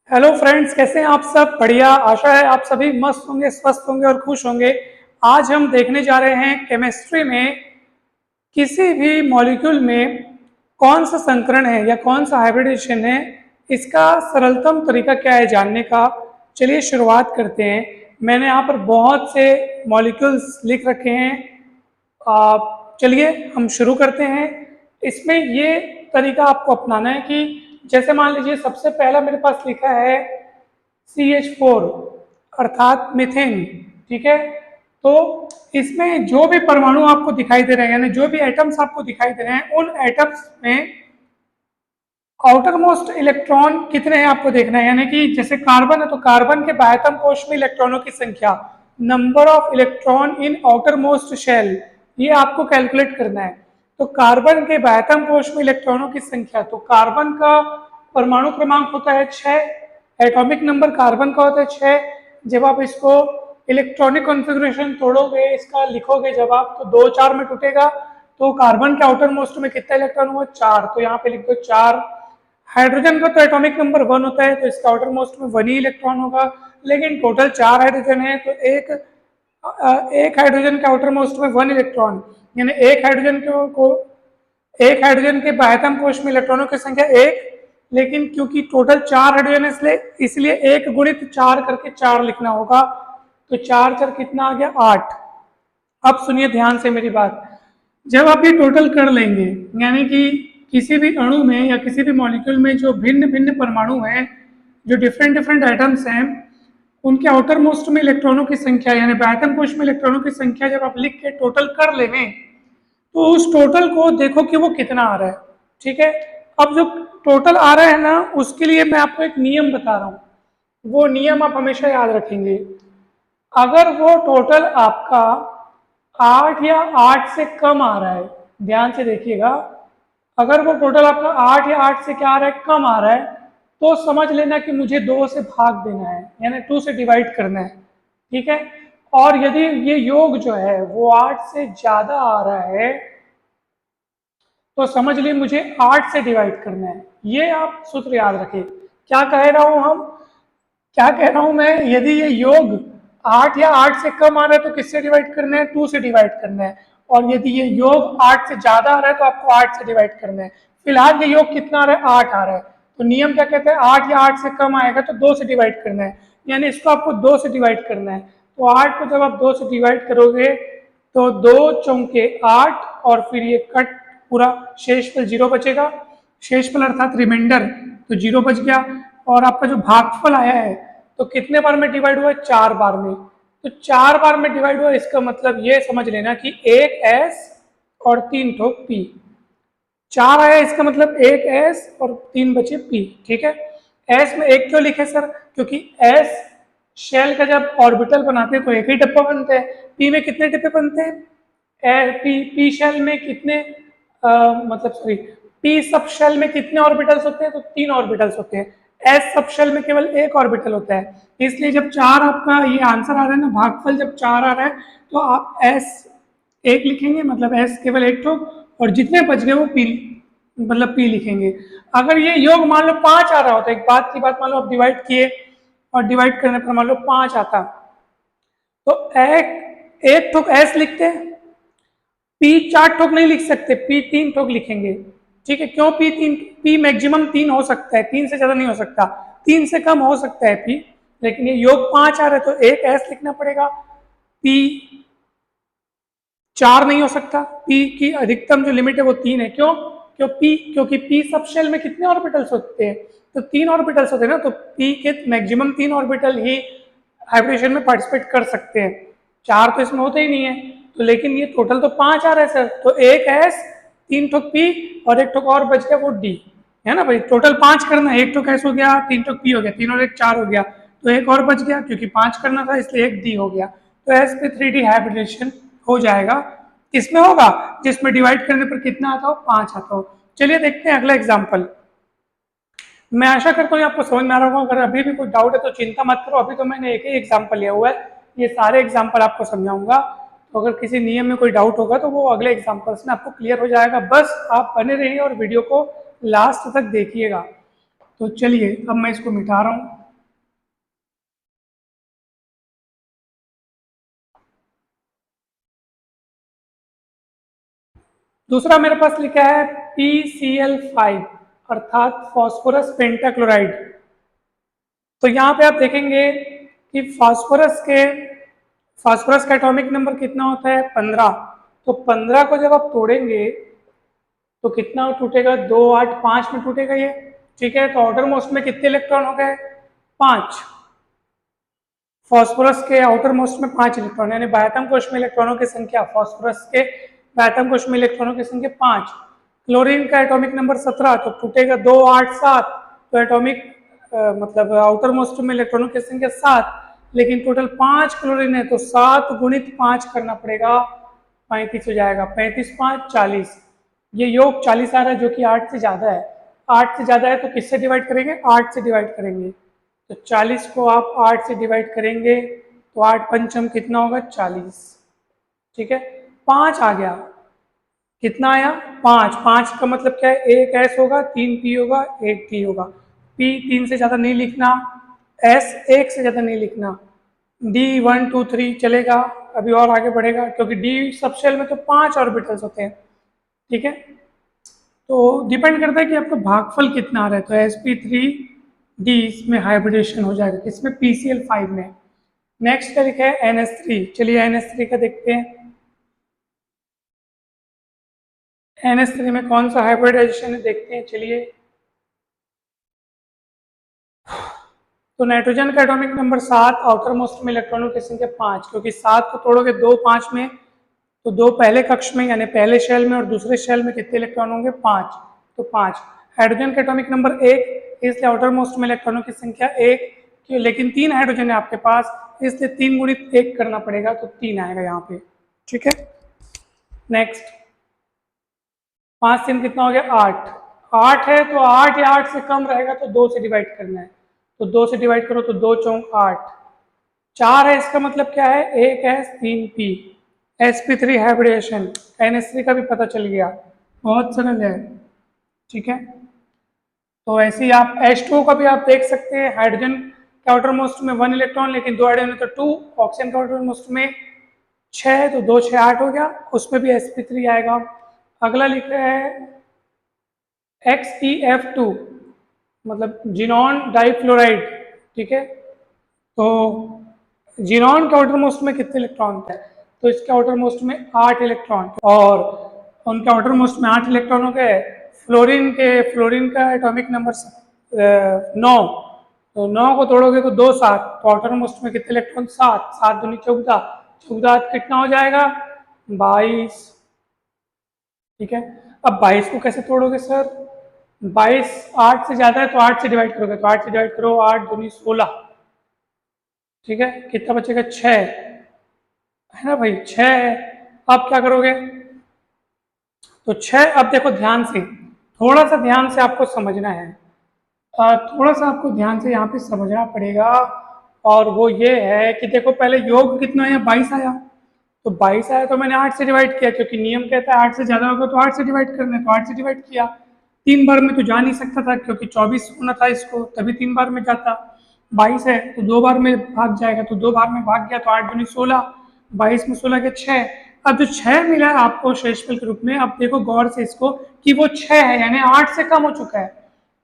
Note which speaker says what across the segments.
Speaker 1: Hello friends, कैसे हैं आप सब? बढ़िया। आशा है आप सभी मस्त होंगे, स्वस्थ होंगे और खुश होंगे। आज हम देखने जा रहे हैं केमिस्ट्री में किसी भी मॉलिक्यूल में कौन सा संकरण है या कौन सा हाइब्रिडेशन है, इसका सरलतम तरीका क्या है जानने का। चलिए शुरुआत करते हैं। मैंने यहाँ पर बहुत से मॉलिक्यूल्स लिख रखे हैं। चलिए हम शुरू करते हैं। इसमें ये तरीका आपको अपनाना है कि जैसे मान लीजिए सबसे पहला मेरे पास लिखा है CH4 अर्थात मीथेन। ठीक है, तो इसमें जो भी परमाणु आपको दिखाई दे रहे हैं यानी जो भी एटम्स आपको दिखाई दे रहे हैं, उन एटम्स में आउटर मोस्ट इलेक्ट्रॉन कितने हैं आपको देखना है। यानी कि जैसे कार्बन है तो कार्बन के बाह्यतम कोश में इलेक्ट्रॉनों की संख्या, number of electron in outermost shell, ये आपको कैलकुलेट करना है। तो कार्बन के बाह्यतम कोश में इलेक्ट्रॉनों की संख्या, तो कार्बन का परमाणु क्रमांक होता है 6, एटॉमिक नंबर कार्बन का होता है 6। जब आप इसको इलेक्ट्रॉनिक कॉन्फ़िगरेशन तोड़ोगे, इसका लिखोगे जब आप, तो 2 4 में टूटेगा। तो कार्बन के आउटर मोस्ट में कितना इलेक्ट्रॉन हुआ? 4, तो यहाँ पे लिख दो 4। हाइड्रोजन का तो एटॉमिक नंबर 1 होता है, तो इसका आउटर मोस्ट में 1 ही इलेक्ट्रॉन होगा, लेकिन टोटल 4 हाइड्रोजन है तो एक हाइड्रोजन के आउटर मोस्ट में 1 इलेक्ट्रॉन, यानी एक हाइड्रोजन के बाह्यतम कोश में इलेक्ट्रॉनों की संख्या 1। लेकिन क्योंकि टोटल 4 हाइड्रोजन है इसलिए 1 गुणित 4 करके 4 लिखना होगा। तो 4 4 कितना आ गया? 8। अब सुनिए ध्यान से मेरी बात। जब आप ये टोटल कर लेंगे, यानी कि किसी भी अणु में या किसी भी मॉलिक्यूल में जो भिन्न भिन्न परमाणु हैं, जो डिफरेंट डिफरेंट एटम्स हैं, उनके आउटर मोस्ट में इलेक्ट्रॉनों की संख्या यानी बाह्यतम कोश में इलेक्ट्रॉनों की संख्या जब आप लिख के टोटल कर लेंगे, तो उस टोटल को देखो कि वो कितना आ रहा है। ठीक है, अब जो टोटल आ रहा है ना, उसके लिए मैं आपको एक नियम बता रहा हूँ। वो नियम आप हमेशा याद रखेंगे। अगर वो टोटल आपका 8 या 8 से कम आ रहा है, ध्यान से देखिएगा, अगर वो टोटल आपका 8 या 8 से क्या आ रहा है? कम आ रहा है, तो समझ लेना कि मुझे 2 से भाग देना है, यानी 2 से डिवाइड करना है। ठीक है, और यदि ये योग जो है वो 8 से ज्यादा आ रहा है, तो समझ लिए मुझे 8 से डिवाइड करना है। ये आप सूत्र याद रखें। क्या कह रहा हूं हम, क्या कह रहा हूं मैं? यदि ये योग 8 या 8 से कम आ रहा है तो किससे डिवाइड करना है? 2 से डिवाइड करना है। और यदि ये योग 8 से ज्यादा आ रहा है तो आपको 8 से डिवाइड करना है। फिलहाल ये योग कितना आ रहा है? 8 आ रहा है, तो नियम क्या कहता है? 8 या 8 से कम आएगा तो 2 से डिवाइड करना है, यानी इसको आपको 2 से डिवाइड करना है। तो 8 को जब आप 2 से डिवाइड करोगे तो 2 चौके 8, और फिर ये कट पूरा, शेषफल 0 बचेगा। शेषफल अर्थात रिमाइंडर, तो 0 बच गया। और आपका जो भागफल आया है, तो कितने बार में डिवाइड हुआ है? 4 बार में। तो 4 बार में डिवाइड हुआ, इसका मतलब ये समझ लेना कि 1 S और 3 ठोक P। 4 आया, इसका मतलब 1 S और 3 बचे P। ठीक है, S में 1 क्यों लिखे सर? क्योंकि S शेल का जब ऑर्बिटल बनाते हैं तो एक ही डब्बा बनता है। P में कितने डिब्बे बनते हैं? P शेल में कितने मतलब सॉरी, P सब शेल में कितने ऑर्बिटल्स होते हैं? तो 3 ऑर्बिटल्स होते हैं। S सब शेल में केवल 1 ऑर्बिटल होता है। इसलिए जब 4 आपका ये आंसर आ रहा है ना, भागफल जब 4 आ रहा है, तो आप S 1 लिखेंगे, मतलब S केवल 1 ठोक, और जितने बच गए वो P, मतलब P लिखेंगे। अगर ये योग मान लो 5 आ रहा होता है, एक बात की बात, मान लो आप डिवाइड किए और डिवाइड करने पर मान लो 5 आता, तो एक ठोक S लिखते हैं। P 4 ठोक नहीं लिख सकते, P 3 ठोक लिखेंगे। ठीक है, क्यों P 3? P मैक्सिमम 3 हो सकता है, 3 से ज्यादा नहीं हो सकता। 3 से कम हो सकता है P, लेकिन ये योग 5 आ रहा है तो एक S लिखना पड़ेगा। P 4 नहीं हो सकता, P की अधिकतम जो लिमिट है वो 3 है। क्योंकि P सब शेल में कितने ऑर्बिटल्स होते हैं? तो 3 ऑर्बिटल्स होते हैं ना, तो P के मैक्सिमम 3 ऑर्बिटल ही हाइब्रिडेशन में पार्टिसिपेट कर सकते हैं, 4 तो इसमें होते ही नहीं है। तो लेकिन ये टोटल तो 5 आ रहा है सर, तो एक S, 3 ठोक P और 1 ठोक और बच गया वो D, है ना भाई। टोटल 5 करना है, 1 ठोक S हो गया, 3 ठोक P हो गया, 3 और 1 4 हो गया, तो एक और बच गया क्योंकि 5 करना था इसलिए एक D हो गया। तो sp3d हाइब्रिडेशन हो जाएगा। किसमें होगा? जिसमें डिवाइड करने पर कितना आता हो? 5 आता हो। चलिए देखते हैं अगला एग्जाम्पल। मैं आशा करता हूँ आपको समझ में आ रहा होगा। अगर अभी भी कोई डाउट है तो चिंता मत करो, अभी तो मैंने एक ही एग्जाम्पल लिया हुआ है, ये सारे एग्जाम्पल आपको समझाऊंगा। तो अगर किसी नियम में कोई डाउट होगा तो वो अगले एग्जाम्पल्स में आपको क्लियर हो जाएगा। बस आप बने रहिए और वीडियो को लास्ट तक देखिएगा। तो चलिए अब मैं इसको मिटा रहा हूँ। दूसरा मेरे पास लिखा है PCl5 अर्थात फास्फोरस पेंटाक्लोराइड। तो यहाँ पे आप देखेंगे कि फास्फोरस का एटॉमिक नंबर कितना होता है 15। तो 15 को जब आप तोड़ेंगे तो कितना टूटेगा 2 8 5 में टूटेगा ये। ठीक है, तो आउटर मोस्ट में कितने इलेक्ट्रॉन हो गए 5। फास्फोरस के आउटर मोस्ट में 5 इलेक्ट्रॉन, यानी बाह्यतम कोश में इलेक्ट्रॉनों की संख्या फास्फोरस के बाह्यतम कोश में इलेक्ट्रॉनों की संख्या 5। क्लोरीन का एटॉमिक नंबर 17, तो टूटेगा 2 8 7, तो एटॉमिक मतलब आउटर मोस्ट में इलेक्ट्रॉनों की संख्या 7, लेकिन टोटल 5 क्लोरीन है तो 7 गुणित 5 करना पड़ेगा, 35 हो जाएगा। 35 5 40, ये योग 40 आ रहा है जो कि 8 से ज्यादा है। 8 से ज्यादा है तो किससे डिवाइड करेंगे 8 से डिवाइड करेंगे। तो 40 को आप 8 से डिवाइड करेंगे तो 8 पंचम कितना होगा 40। ठीक है, 5 आ गया, कितना आया 5। 5 का मतलब क्या है, एक एस होगा 3 पी होगा 1 टी होगा। पी 3 से ज्यादा नहीं लिखना, एस 1 से ज्यादा नहीं लिखना। डी 1 2 3 चलेगा, अभी और आगे बढ़ेगा क्योंकि डी सब शेल में तो 5 ऑर्बिटल्स होते हैं। ठीक है, तो डिपेंड करता है कि आपका भागफल कितना आ रहा है। तो sp3d इसमें हाइब्रिडेशन हो जाएगा, किसमें PCl5 में। नेक्स्ट का लिखा है NH3। चलिए NH3 का देखते हैं। NH3 में कौन सा हाइब्रिडाइजेशन है देखते हैं, चलिए। तो नाइट्रोजन का एटॉमिक नंबर 7, आउटर मोस्ट में इलेक्ट्रॉनों की संख्या 5, क्योंकि 7 को तोड़ोगे 2 5 में, तो 2 पहले कक्ष में यानी पहले शेल में और दूसरे शेल में कितने इलेक्ट्रॉन होंगे 5, तो 5। हाइड्रोजन का एटॉमिक नंबर 1, इसलिए आउटर मोस्ट में इलेक्ट्रॉनों की संख्या 1, लेकिन 3 हाइड्रोजन है आपके पास, इसलिए 3 गुणित 1 करना पड़ेगा, तो 3 आएगा यहाँ पे। ठीक है, नेक्स्ट 5 3 कितना हो गया 8। 8 है तो 8 या 8 से कम रहेगा तो 2 से डिवाइड करना है, तो 2 से डिवाइड करो तो 2 चौक 8। 4 है, इसका मतलब क्या है 1 है 3 पी, sp3 हाइब्रिडेशन। NH3 का भी पता चल गया, बहुत सरल है। ठीक है, तो ऐसे ही आप H2O का भी आप देख सकते हैं। हाइड्रोजन के आउटर मोस्ट में 1 इलेक्ट्रॉन, लेकिन 2 हाइड्रोजन तो 2। ऑक्सीजन के आउटर मोस्ट में 6 तो 2 6 8 हो गया, उसमें भी sp3 आएगा। अगला लिख रहे हैं XeF2, मतलब जिनॉन डाइफ्लोराइड। ठीक है, तो जिनॉन के आउटर मोस्ट में कितने इलेक्ट्रॉन थे, तो इसके आउटर मोस्ट में 8 इलेक्ट्रॉन, और उनके आउटर मोस्ट में 8 इलेक्ट्रॉन हो गए। फ्लोरीन का एटॉमिक नंबर 9, तो 9 को तोड़ोगे तो 2 7, तो आउटर मोस्ट में कितने इलेक्ट्रॉन 7, 7 दूनी 14, 14 कितना हो जाएगा 22। ठीक है, अब 22 को कैसे तोड़ोगे सर, 22 8 से ज्यादा है तो 8 से डिवाइड करोगे, तो 8 से डिवाइड करो, 8 दूनी 16। ठीक है, कितना बचेगा 6, है ना भाई 6 है। अब क्या करोगे, तो 6, अब देखो ध्यान से, थोड़ा सा ध्यान से आपको समझना है, थोड़ा सा आपको ध्यान से यहाँ पे समझना पड़ेगा। और वो ये है कि देखो पहले योग कितना आया 22 आया, तो 22 आया तो मैंने 8 से डिवाइड किया, क्योंकि नियम कहता है 8 से ज्यादा होगा तो 8 से डिवाइड करना है, तो 8 से डिवाइड किया। 3 बार में तो जा नहीं सकता था क्योंकि 24 होना था इसको, तभी 3 बार में जाता। 22 है तो 2 बार में भाग जाएगा, तो 2 बार में भाग गया तो 8 दूनी 16, 22 में 16 के 6। अब जो 6 मिला है आपको शेषफल के रूप में, अब देखो गौर से इसको कि वो 6 है, यानी 8 से कम हो चुका है।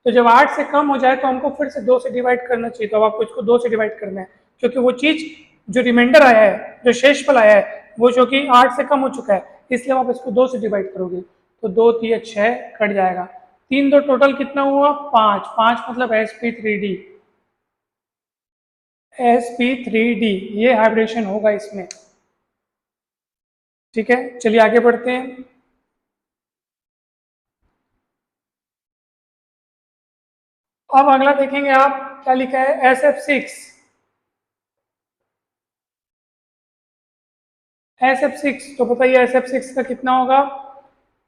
Speaker 1: तो जब 8 से कम हो जाए तो हमको फिर से 2 से डिवाइड करना चाहिए, तो अब आपको इसको 2 से डिवाइड करना है, क्योंकि वो चीज जो रिमाइंडर आया है, जो शेषफल आया है, वो जो कि 8 से कम हो चुका है, इसलिए आप इसको 2 से डिवाइड करोगे, तो 2 3 6 कट जाएगा। 3 2 टोटल कितना हुआ 5, 5 मतलब sp3d, sp3d ये हाइब्रिडेशन होगा इसमें। ठीक है, चलिए आगे बढ़ते हैं। अब अगला देखेंगे आप क्या लिखा है SF6। SF6 तो बताइए SF6 का कितना होगा,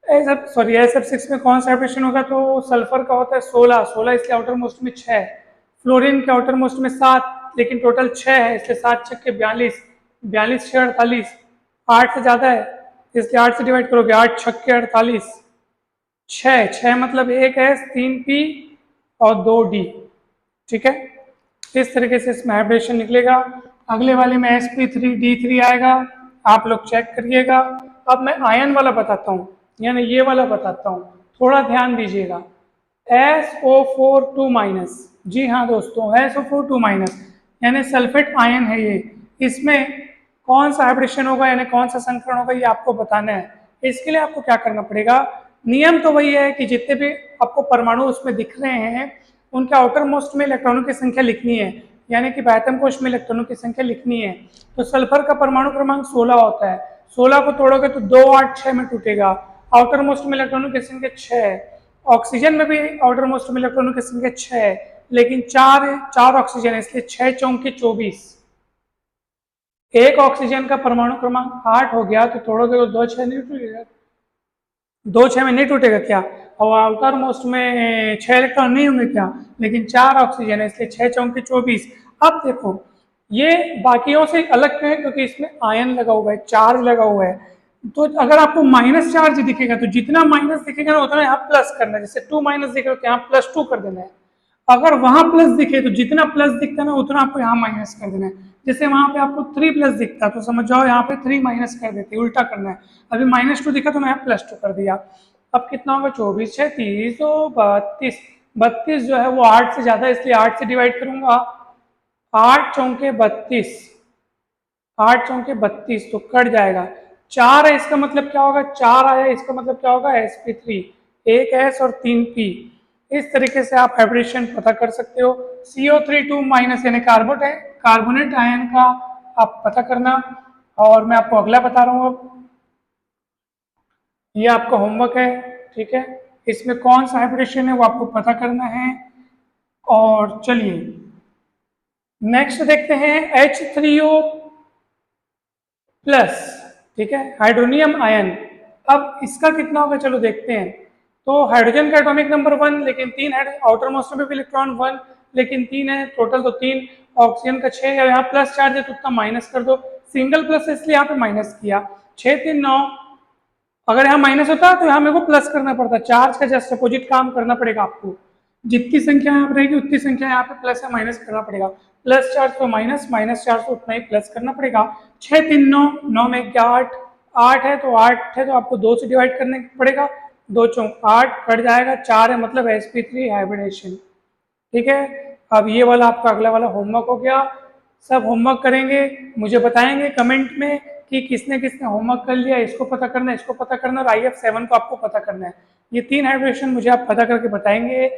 Speaker 1: SF6 में कौन सा हाइब्रिडेशन होगा, तो सल्फर का होता है 16, 16 इसलिए आउटर मोस्ट में 6, फ्लोरीन के आउटर मोस्ट में 7, लेकिन टोटल 6 है इसलिए 7 6 के 42, 42 6 48, 8 से ज्यादा है इसलिए 8 से डिवाइड करोगे, 8 6 के 48, 6 6 मतलब 1 S 3 P और 2 D। ठीक है, इस तरीके से इसमें हाइब्रिडेशन निकलेगा। अगले वाले में sp3d3 आएगा, आप लोग चेक करिएगा। अब मैं आयन वाला बताता हूँ, यानी ये वाला बताता हूँ, थोड़ा ध्यान दीजिएगा। SO4 2 माइनस, जी हाँ दोस्तों, SO4 2 माइनस यानी सल्फेट आयन है ये। इसमें कौन सा हाइब्रिडेशन होगा यानी कौन सा संकरण होगा ये आपको बताना है। इसके लिए आपको क्या करना पड़ेगा, नियम तो वही है कि जितने भी आपको परमाणु उसमें दिख रहे हैं उनके आउटर मोस्ट में इलेक्ट्रॉनों की संख्या लिखनी है, यानी कि बाह्यतम कोश में इलेक्ट्रॉनों की संख्या लिखनी है। तो सल्फर का परमाणु क्रमांक 16 होता है, 16 को तोड़ोगे तो 2 8 6 में टूटेगा। आउटर मोस्ट में इलेक्ट्रॉनों की संख्या 6 है। ऑक्सीजन में भी आउटर मोस्ट में इलेक्ट्रॉनों की संख्या 6 है, लेकिन चार ऑक्सीजन है, इसलिए 6 चौके 24। एक ऑक्सीजन का परमाणु क्रमांक 8 हो गया तो तोड़ोगे तो 2 6 नहीं टूटेगा, 2 6 में नहीं टूटेगा क्या। और आउटर मोस्ट में 6 इलेक्ट्रॉन नहीं होंगे क्या, लेकिन 4 ऑक्सीजन है, इसलिए 6 चौके 24। अब देखो ये बाकियों से अलग क्यों है, क्योंकि इसमें आयन लगा हुआ है, चार्ज लगा हुआ है। तो अगर आपको माइनस चार्ज दिखेगा तो जितना माइनस दिखेगा ना उतना यहाँ प्लस करना है। जैसे 2 माइनस दिखेगा तो यहाँ +2 कर देना है। अगर वहां प्लस दिखे तो जितना प्लस दिखता है ना उतना आपको यहाँ माइनस कर देना है। जैसे वहां पे आपको 3 प्लस दिखता तो समझ जाओ यहाँ पे 3 माइनस कर देते, उल्टा करना है। अभी -2 दिखा तो मैं यहाँ +2 कर दिया। अब कितना होगा, 24 6 30 तो 32। 32 जो है वो 8 से ज्यादा, इसलिए 8 से डिवाइड करूंगा। 8 चौके 32, 8 चौके 32 तो कट जाएगा। 4 है, इसका मतलब क्या होगा, 4 आया, इसका मतलब क्या होगा sp3, एक S और 3 P। इस तरीके से आप हाइब्रिडेशन पता कर सकते हो। CO3 2 माइनस यानी कार्बोनेट आयन का आप पता करना। और मैं आपको अगला बता रहा हूँ, अब ये आपका होमवर्क है, ठीक है। इसमें कौन सा हाइब्रिडेशन है वो आपको पता करना है। और चलिए नेक्स्ट देखते हैं H3O प्लस, ठीक है, हाइड्रोनियम आयन। अब इसका कितना होगा चलो देखते हैं। तो हाइड्रोजन का एटॉमिक नंबर 1, लेकिन 3 है। आउटर मोस्ट में भी इलेक्ट्रॉन 1 लेकिन 3 है, टोटल तो 3। ऑक्सीजन का 6 है, यहाँ प्लस चार्ज है तो उतना माइनस कर दो। सिंगल प्लस है इसलिए यहाँ पे माइनस किया। 6 3 9, अगर यहाँ माइनस होता तो यहाँ मेरे को प्लस करना पड़ता। चार्ज का जस्ट अपोजिट काम करना पड़ेगा आपको। जितनी संख्या यहाँ पर रहेगी उतनी संख्या यहाँ पे प्लस या माइनस करना पड़ेगा। प्लस चार्ज तो माइनस, माइनस चार्ज तो उतना ही प्लस करना पड़ेगा। 6 3 9, 9 में क्या 8, 8 है तो 8 है तो आपको 2 से डिवाइड करने पड़ेगा। 2 चौक 8 कट जाएगा, 4 है मतलब sp3 हाइब्रिडेशन, ठीक है। अब ये वाला आपका अगला वाला होमवर्क हो गया। सब होमवर्क करेंगे, मुझे बताएंगे कमेंट में कि किसने किसने होमवर्क कर लिया। इसको पता करना है, इसको पता करना, और IF7 को आपको पता करना है। ये 3 हाइब्रिडेशन मुझे आप पता करके बताएंगे।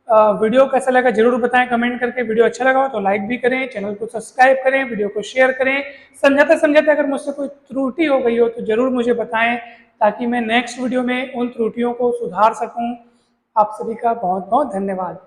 Speaker 1: वीडियो कैसा लगा जरूर बताएं कमेंट करके। वीडियो अच्छा लगा हो तो लाइक भी करें, चैनल को सब्सक्राइब करें, वीडियो को शेयर करें। समझाते समझाते अगर मुझसे कोई त्रुटि हो गई हो तो जरूर मुझे बताएं, ताकि मैं नेक्स्ट वीडियो में उन त्रुटियों को सुधार सकूं। आप सभी का बहुत बहुत धन्यवाद।